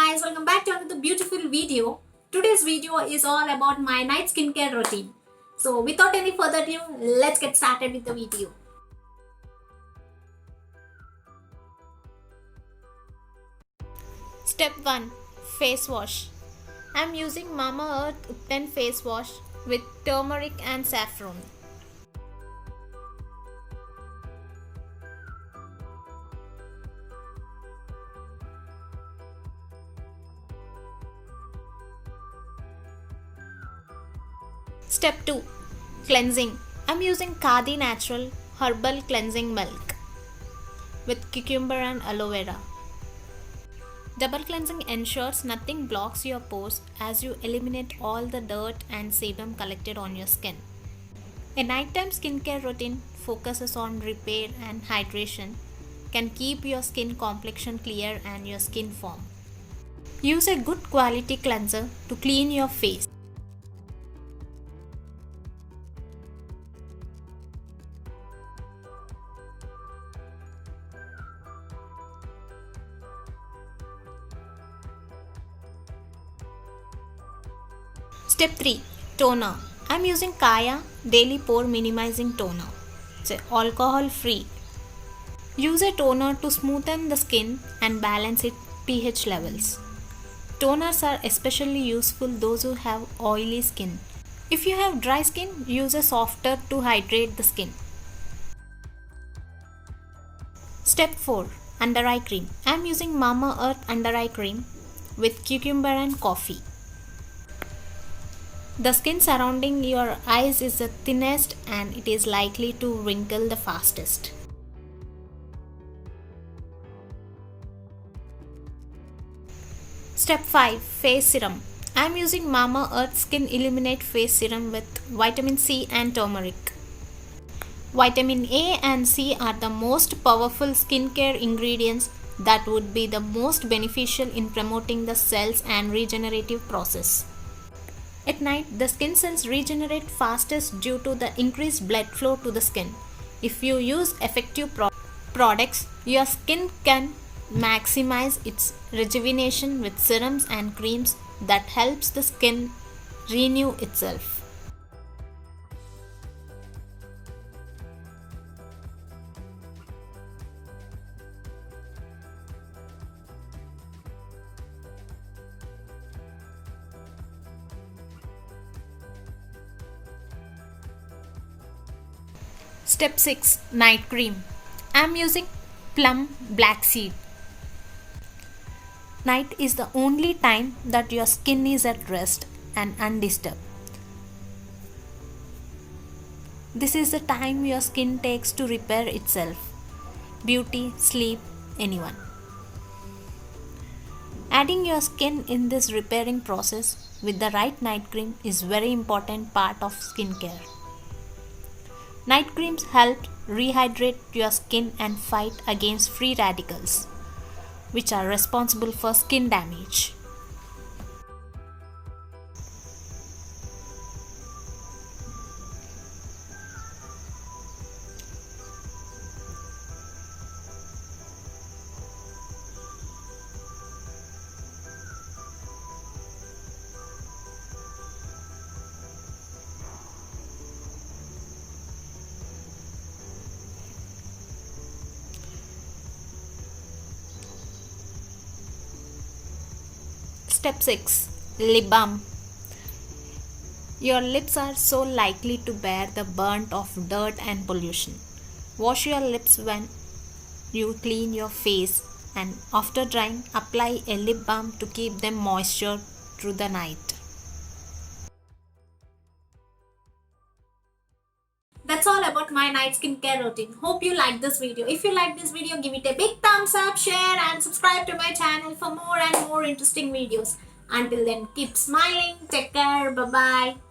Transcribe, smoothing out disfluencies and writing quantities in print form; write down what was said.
guys, welcome back to another beautiful video. Today's video is all about my night skincare routine. So without any further ado, let's get started with the video. Step 1. Face wash. I'm using Mama Earth Upton face wash with turmeric and saffron. Step 2. Cleansing. I'm using Khadi Natural Herbal Cleansing Milk with cucumber and aloe vera. Double cleansing ensures nothing blocks your pores as you eliminate all the dirt and sebum collected on your skin. A nighttime skincare routine focuses on repair and hydration, can keep your skin complexion clear and your skin firm. Use a good quality cleanser to clean your face. Step 3. Toner. I'm using Kaya Daily Pore Minimizing Toner. It's alcohol free. Use a toner to smoothen the skin and balance its pH levels. Toners are especially useful those who have oily skin. If you have dry skin, use a softer to hydrate the skin. Step 4. Under eye cream. I'm using Mama Earth under eye cream with cucumber and coffee. The skin surrounding your eyes is the thinnest and it is likely to wrinkle the fastest. Step 5. Face serum. I am using Mama Earth Skin Illuminate Face Serum with vitamin C and turmeric. Vitamin A and C are the most powerful skincare ingredients that would be the most beneficial in promoting the cells and regenerative process. At night, the skin cells regenerate fastest due to the increased blood flow to the skin. If you use effective products, your skin can maximize its rejuvenation with serums and creams that helps the skin renew itself. Step 6. Night cream. I am using plum black seed. Night is the only time that your skin is at rest and undisturbed. This is the time your skin takes to repair itself. Beauty, sleep, anyone. Adding your skin in this repairing process with the right night cream is very important part of skincare. Night creams help rehydrate your skin and fight against free radicals, which are responsible for skin damage. Step 6. Lip balm. Your lips are so likely to bear the burnt of dirt and pollution. Wash your lips when you clean your face and after drying, apply a lip balm to keep them moisture through the night. That's all about my night skincare routine. Hope you like this video. If you like this video, give it a big thumbs up, share and subscribe to my channel for more and more interesting videos. Until then, keep smiling. Take care. Bye-bye.